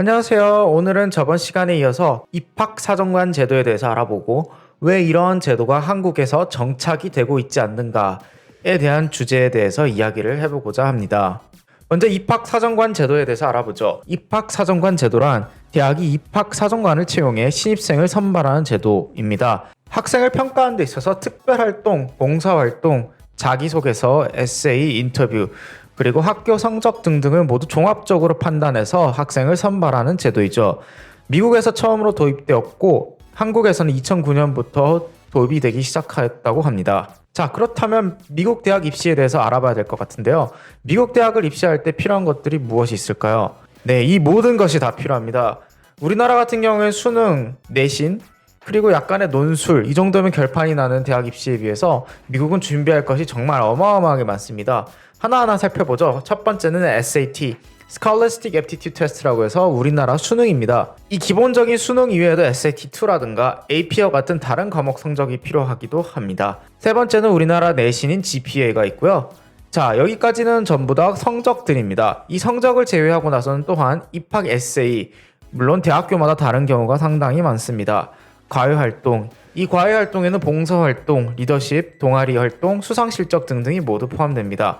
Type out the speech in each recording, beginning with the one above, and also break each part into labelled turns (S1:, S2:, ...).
S1: 안녕하세요. 오늘은 저번 시간에 이어서 입학사정관 제도에 대해서 알아보고 왜 이런 제도가 한국에서 정착이 되고 있지 않는가에 대한 주제에 대해서 이야기를 해보고자 합니다. 먼저 입학사정관 제도에 대해서 알아보죠. 입학사정관 제도란 대학이 입학사정관을 채용해 신입생을 선발하는 제도입니다. 학생을 평가하는 데 있어서 특별활동, 봉사활동, 자기소개서, 에세이, 인터뷰, 그리고 학교 성적 등등을 모두 종합적으로 판단해서 학생을 선발하는 제도이죠. 미국에서 처음으로 도입되었고 한국에서는 2009년부터 도입이 되기 시작하였다고 합니다. 자, 그렇다면 미국 대학 입시에 대해서 알아봐야 될 것 같은데요. 미국 대학을 입시할 때 필요한 것들이 무엇이 있을까요? 네, 이 모든 것이 다 필요합니다. 우리나라 같은 경우에는 수능, 내신, 그리고 약간의 논술, 이 정도면 결판이 나는 대학 입시에 비해서 미국은 준비할 것이 정말 어마어마하게 많습니다. 하나하나 살펴보죠. 첫 번째는 SAT, Scholastic Aptitude Test라고 해서 우리나라 수능입니다. 이 기본적인 수능 이외에도 SAT2라든가 AP와 같은 다른 과목 성적이 필요하기도 합니다. 세 번째는 우리나라 내신인 GPA가 있고요. 자, 여기까지는 전부 다 성적들입니다. 이 성적을 제외하고 나서는 또한 입학 에세이, 물론 대학교마다 다른 경우가 상당히 많습니다. 과외활동, 이 과외활동에는 봉사활동, 리더십, 동아리 활동, 수상실적 등등이 모두 포함됩니다.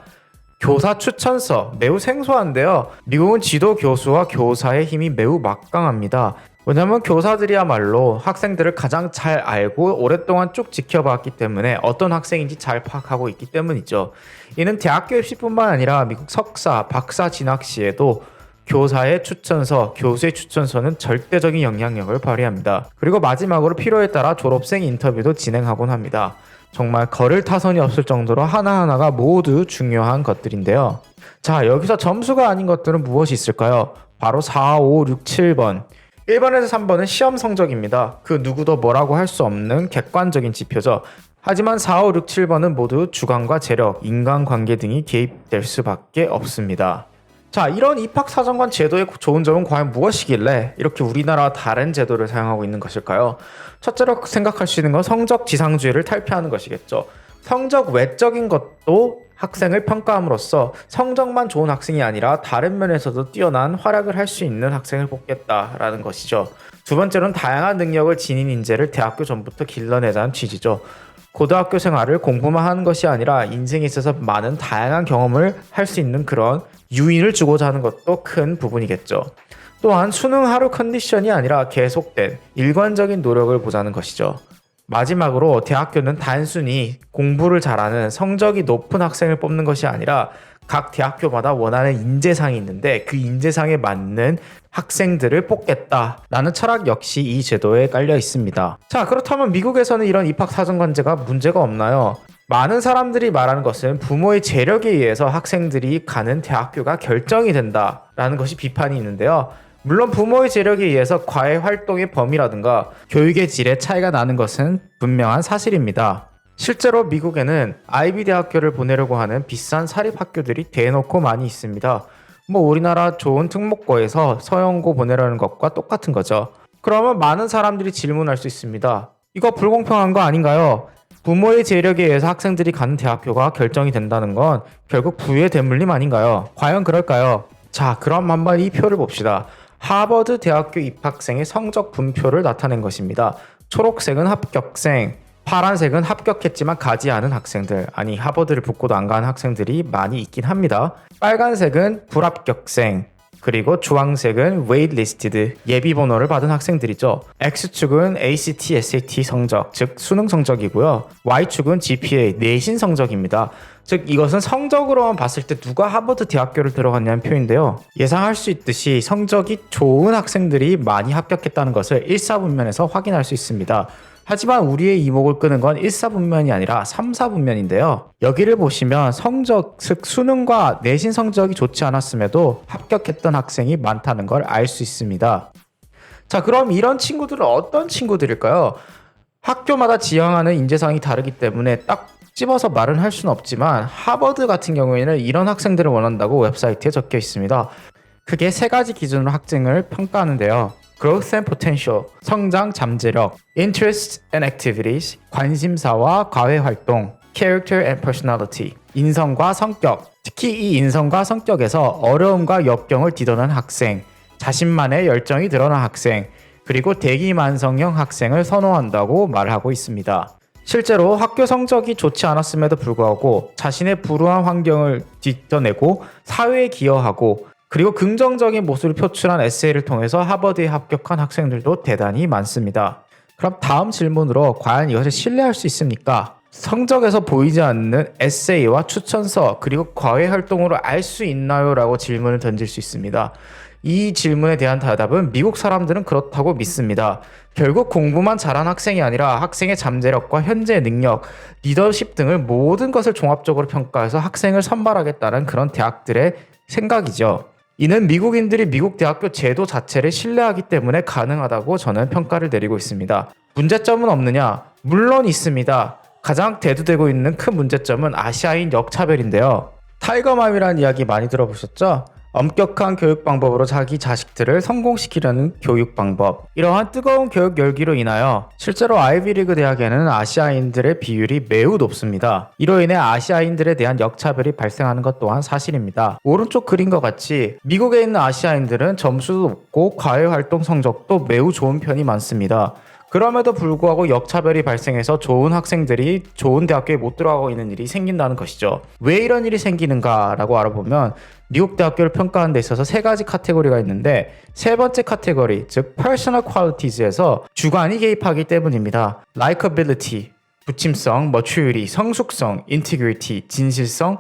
S1: 교사 추천서, 매우 생소한데요. 미국은 지도 교수와 교사의 힘이 매우 막강합니다. 왜냐하면 교사들이야말로 학생들을 가장 잘 알고 오랫동안 쭉 지켜봤기 때문에 어떤 학생인지 잘 파악하고 있기 때문이죠. 이는 대학교 입시뿐만 아니라 미국 석사, 박사 진학 시에도 교사의 추천서, 교수의 추천서는 절대적인 영향력을 발휘합니다. 그리고 마지막으로 필요에 따라 졸업생 인터뷰도 진행하곤 합니다. 정말 걸을 타선이 없을 정도로 하나하나가 모두 중요한 것들인데요. 자, 여기서 점수가 아닌 것들은 무엇이 있을까요? 바로 4, 5, 6, 7번. 1번에서 3번은 시험 성적입니다. 그 누구도 뭐라고 할 수 없는 객관적인 지표죠. 하지만 4, 5, 6, 7번은 모두 주관과 재력, 인간관계 등이 개입될 수밖에 없습니다. 자, 이런 입학사정관 제도의 좋은 점은 과연 무엇이길래 이렇게 우리나라와 다른 제도를 사용하고 있는 것일까요? 첫째로 생각할 수 있는 건 성적 지상주의를 탈피하는 것이겠죠. 성적 외적인 것도 학생을 평가함으로써 성적만 좋은 학생이 아니라 다른 면에서도 뛰어난 활약을 할 수 있는 학생을 뽑겠다라는 것이죠. 두 번째로는 다양한 능력을 지닌 인재를 대학교 전부터 길러내자는 취지죠. 고등학교 생활을 공부만 하는 것이 아니라 인생에 있어서 많은 다양한 경험을 할 수 있는 그런 유인을 주고자 하는 것도 큰 부분이겠죠. 또한 수능 하루 컨디션이 아니라 계속된 일관적인 노력을 보자는 것이죠. 마지막으로 대학교는 단순히 공부를 잘하는 성적이 높은 학생을 뽑는 것이 아니라 각 대학교마다 원하는 인재상이 있는데 그 인재상에 맞는 학생들을 뽑겠다라는 철학 역시 이 제도에 깔려 있습니다. 자, 그렇다면 미국에서는 이런 입학사정관제가 문제가 없나요? 많은 사람들이 말하는 것은 부모의 재력에 의해서 학생들이 가는 대학교가 결정이 된다라는 것이 비판이 있는데요. 물론 부모의 재력에 의해서 과외 활동의 범위라든가 교육의 질에 차이가 나는 것은 분명한 사실입니다. 실제로 미국에는 아이비 대학교를 보내려고 하는 비싼 사립학교들이 대놓고 많이 있습니다. 우리나라 좋은 특목고에서 서영고 보내려는 것과 똑같은 거죠. 그러면 많은 사람들이 질문할 수 있습니다. 이거 불공평한 거 아닌가요? 부모의 재력에 의해서 학생들이 가는 대학교가 결정이 된다는 건 결국 부의 대물림 아닌가요? 과연 그럴까요? 자, 그럼 한번 이 표를 봅시다. 하버드 대학교 입학생의 성적 분표를 나타낸 것입니다. 초록색은 합격생, 파란색은 합격했지만 가지 않은 학생들, 아니 하버드를 붙고도 안 가는 학생들이 많이 있긴 합니다. 빨간색은 불합격생, 그리고 주황색은 웨이트리스티드, 예비번호를 받은 학생들이죠. X축은 ACT, SAT 성적, 즉 수능 성적이고요. Y축은 GPA, 내신 성적입니다. 즉 이것은 성적으로만 봤을 때 누가 하버드 대학교를 들어갔냐는 표인데요. 예상할 수 있듯이 성적이 좋은 학생들이 많이 합격했다는 것을 일사분면에서 확인할 수 있습니다. 하지만 우리의 이목을 끄는 건 1사분면이 아니라 3사분면인데요. 여기를 보시면 성적, 즉 수능과 내신 성적이 좋지 않았음에도 합격했던 학생이 많다는 걸 알 수 있습니다. 자, 그럼 이런 친구들은 어떤 친구들일까요? 학교마다 지향하는 인재상이 다르기 때문에 딱 집어서 말은 할 수는 없지만 하버드 같은 경우에는 이런 학생들을 원한다고 웹사이트에 적혀 있습니다. 크게 3가지 기준으로 학생을 평가하는데요. Growth and Potential, 성장 잠재력, Interests and Activities, 관심사와 과외 활동, Character and Personality, 인성과 성격. 특히 이 인성과 성격에서 어려움과 역경을 디뎌낸 학생, 자신만의 열정이 드러난 학생, 그리고 대기만성형 학생을 선호한다고 말하고 있습니다. 실제로 학교 성적이 좋지 않았음에도 불구하고 자신의 불우한 환경을 뒤져내고 사회에 기여하고 그리고 긍정적인 모습을 표출한 에세이를 통해서 하버드에 합격한 학생들도 대단히 많습니다. 그럼 다음 질문으로 과연 이것을 신뢰할 수 있습니까? 성적에서 보이지 않는 에세이와 추천서 그리고 과외 활동으로 알 수 있나요? 라고 질문을 던질 수 있습니다. 이 질문에 대한 대답은 미국 사람들은 그렇다고 믿습니다. 결국 공부만 잘한 학생이 아니라 학생의 잠재력과 현재 능력, 리더십 등을 모든 것을 종합적으로 평가해서 학생을 선발하겠다는 그런 대학들의 생각이죠. 이는 미국인들이 미국 대학교 제도 자체를 신뢰하기 때문에 가능하다고 저는 평가를 내리고 있습니다. 문제점은 없느냐? 물론 있습니다. 가장 대두되고 있는 큰 문제점은 아시아인 역차별인데요. 타이거맘이라는 이야기 많이 들어보셨죠? 엄격한 교육 방법으로 자기 자식들을 성공시키려는 교육 방법. 이러한 뜨거운 교육 열기로 인하여 실제로 아이비리그 대학에는 아시아인들의 비율이 매우 높습니다. 이로 인해 아시아인들에 대한 역차별이 발생하는 것 또한 사실입니다. 오른쪽 그림과 같이 미국에 있는 아시아인들은 점수도 높고 과외 활동 성적도 매우 좋은 편이 많습니다. 그럼에도 불구하고 역차별이 발생해서 좋은 학생들이 좋은 대학교에 못 들어가고 있는 일이 생긴다는 것이죠. 왜 이런 일이 생기는가라고 알아보면 미국 대학교를 평가하는 데 있어서 세 가지 카테고리가 있는데 세 번째 카테고리, 즉 Personal Qualities에서 주관이 개입하기 때문입니다. Likability, 부침성, Maturity, 성숙성, Integrity, 진실성,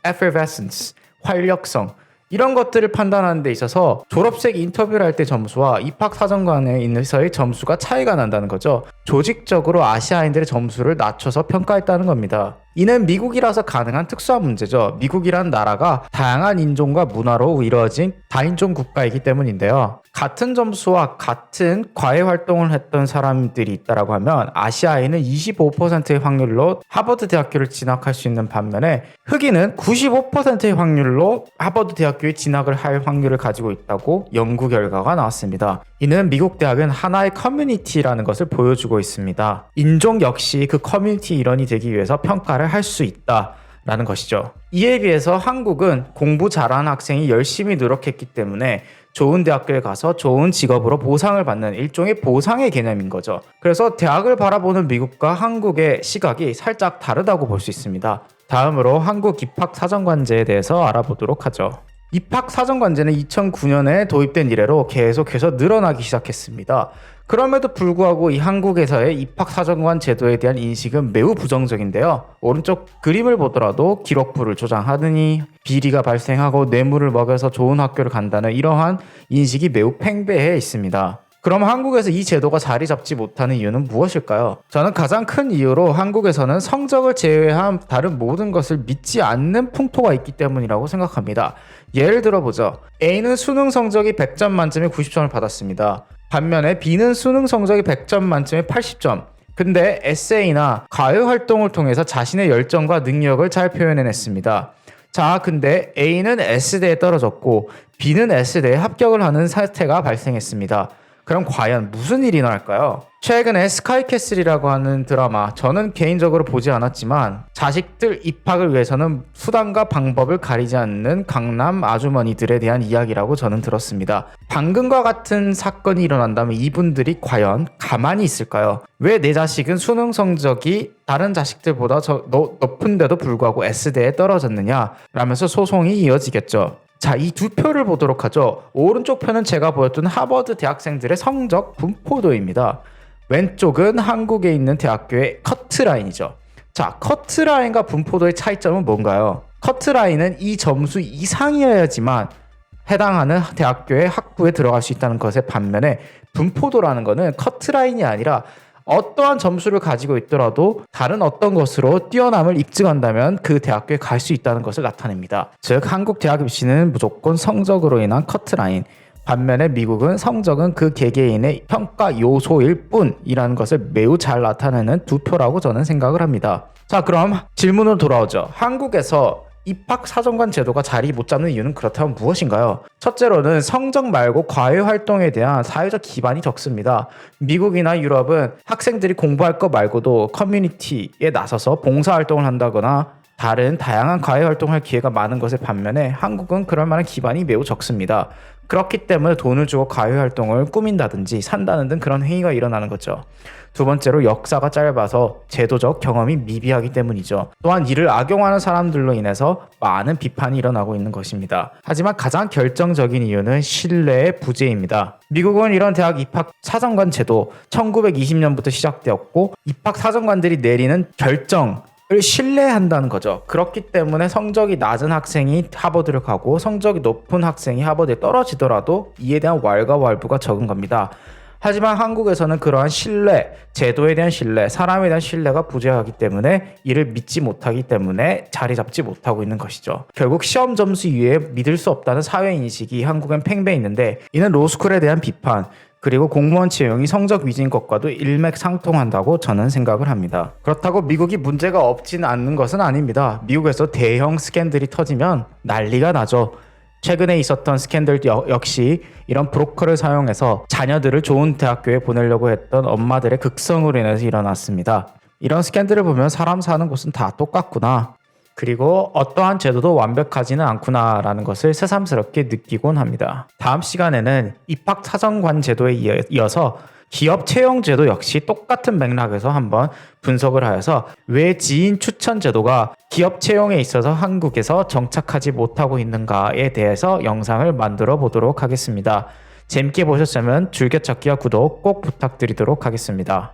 S1: Effervescence, 활력성 이런 것들을 판단하는 데 있어서 졸업생 인터뷰를 할 때 점수와 입학사정관에 있는서의 점수가 차이가 난다는 거죠. 조직적으로 아시아인들의 점수를 낮춰서 평가했다는 겁니다. 이는 미국이라서 가능한 특수한 문제죠. 미국이란 나라가 다양한 인종과 문화로 이루어진 다인종 국가이기 때문인데요. 같은 점수와 같은 과외 활동을 했던 사람들이 있다고 하면 아시아인은 25%의 확률로 하버드 대학교를 진학할 수 있는 반면에 흑인은 95%의 확률로 하버드 대학교에 진학을 할 확률을 가지고 있다고 연구 결과가 나왔습니다. 이는 미국 대학은 하나의 커뮤니티라는 것을 보여주고 있습니다. 인종 역시 그 커뮤니티 일원이 되기 위해서 평가를 할 수 있다라는 것이죠. 이에 비해서 한국은 공부 잘하는 학생이 열심히 노력했기 때문에 좋은 대학교에 가서 좋은 직업으로 보상을 받는 일종의 보상의 개념인 거죠. 그래서 대학을 바라보는 미국과 한국의 시각이 살짝 다르다고 볼 수 있습니다. 다음으로 한국 입학사정관제에 대해서 알아보도록 하죠. 입학사정관제는 2009년에 도입된 이래로 계속해서 늘어나기 시작했습니다. 그럼에도 불구하고 이 한국에서의 입학사정관 제도에 대한 인식은 매우 부정적인데요. 오른쪽 그림을 보더라도 기록부를 조장하느니 비리가 발생하고 뇌물을 먹여서 좋은 학교를 간다는 이러한 인식이 매우 팽배해 있습니다. 그럼 한국에서 이 제도가 자리 잡지 못하는 이유는 무엇일까요? 저는 가장 큰 이유로 한국에서는 성적을 제외한 다른 모든 것을 믿지 않는 풍토가 있기 때문이라고 생각합니다. 예를 들어보죠. A는 수능 성적이 100점 만점에 90점을 받았습니다. 반면에 B는 수능 성적이 100점 만점에 80점. 근데 에세이나 과외 활동을 통해서 자신의 열정과 능력을 잘 표현해냈습니다. 자, 근데 A는 S대에 떨어졌고 B는 S대에 합격을 하는 사태가 발생했습니다. 그럼 과연 무슨 일이 일어날까요? 최근에 스카이캐슬이라고 하는 드라마, 저는 개인적으로 보지 않았지만 자식들 입학을 위해서는 수단과 방법을 가리지 않는 강남 아주머니들에 대한 이야기라고 저는 들었습니다. 방금과 같은 사건이 일어난다면 이분들이 과연 가만히 있을까요? 왜 내 자식은 수능 성적이 다른 자식들보다 높은데도 불구하고 S대에 떨어졌느냐? 라면서 소송이 이어지겠죠. 자, 이 두 표를 보도록 하죠. 오른쪽 표는 제가 보였던 하버드 대학생들의 성적 분포도입니다. 왼쪽은 한국에 있는 대학교의 커트라인이죠. 자, 커트라인과 분포도의 차이점은 뭔가요? 커트라인은 이 점수 이상이어야지만 해당하는 대학교의 학부에 들어갈 수 있다는 것의 반면에 분포도라는 것은 커트라인이 아니라 어떠한 점수를 가지고 있더라도 다른 어떤 것으로 뛰어남을 입증한다면 그 대학교에 갈 수 있다는 것을 나타냅니다. 즉 한국 대학 입시는 무조건 성적으로 인한 커트라인, 반면에 미국은 성적은 그 개개인의 평가 요소일 뿐이라는 것을 매우 잘 나타내는 두 표라고 저는 생각을 합니다. 자, 그럼 질문으로 돌아오죠. 한국에서 입학사정관 제도가 자리 못 잡는 이유는 그렇다면 무엇인가요? 첫째로는 성적 말고 과외 활동에 대한 사회적 기반이 적습니다. 미국이나 유럽은 학생들이 공부할 것 말고도 커뮤니티에 나서서 봉사활동을 한다거나 다른 다양한 과외 활동할 기회가 많은 것의 반면에 한국은 그럴 만한 기반이 매우 적습니다. 그렇기 때문에 돈을 주고 과외 활동을 꾸민다든지 산다는 등 그런 행위가 일어나는 거죠. 두 번째로 역사가 짧아서 제도적 경험이 미비하기 때문이죠. 또한 이를 악용하는 사람들로 인해서 많은 비판이 일어나고 있는 것입니다. 하지만 가장 결정적인 이유는 신뢰의 부재입니다. 미국은 이런 대학 입학 사정관 제도 1920년부터 시작되었고 입학 사정관들이 내리는 결정 을 신뢰한다는 거죠. 그렇기 때문에 성적이 낮은 학생이 하버드를 가고 성적이 높은 학생이 하버드에 떨어지더라도 이에 대한 왈가왈부가 적은 겁니다. 하지만 한국에서는 그러한 신뢰, 제도에 대한 신뢰, 사람에 대한 신뢰가 부재하기 때문에 이를 믿지 못하기 때문에 자리 잡지 못하고 있는 것이죠. 결국 시험 점수 이외에 믿을 수 없다는 사회인식이 한국엔 팽배해 있는데 이는 로스쿨에 대한 비판, 그리고 공무원 채용이 성적 위주인 것과도 일맥상통한다고 저는 생각을 합니다. 그렇다고 미국이 문제가 없지는 않는 것은 아닙니다. 미국에서 대형 스캔들이 터지면 난리가 나죠. 최근에 있었던 스캔들 역시 이런 브로커를 사용해서 자녀들을 좋은 대학교에 보내려고 했던 엄마들의 극성으로 인해서 일어났습니다. 이런 스캔들을 보면 사람 사는 곳은 다 똑같구나. 그리고 어떠한 제도도 완벽하지는 않구나라는 것을 새삼스럽게 느끼곤 합니다. 다음 시간에는 입학 사정관 제도에 이어서 기업 채용 제도 역시 똑같은 맥락에서 한번 분석을 하여서 왜 지인 추천 제도가 기업 채용에 있어서 한국에서 정착하지 못하고 있는가에 대해서 영상을 만들어 보도록 하겠습니다. 재밌게 보셨다면 즐겨찾기와 구독 꼭 부탁드리도록 하겠습니다.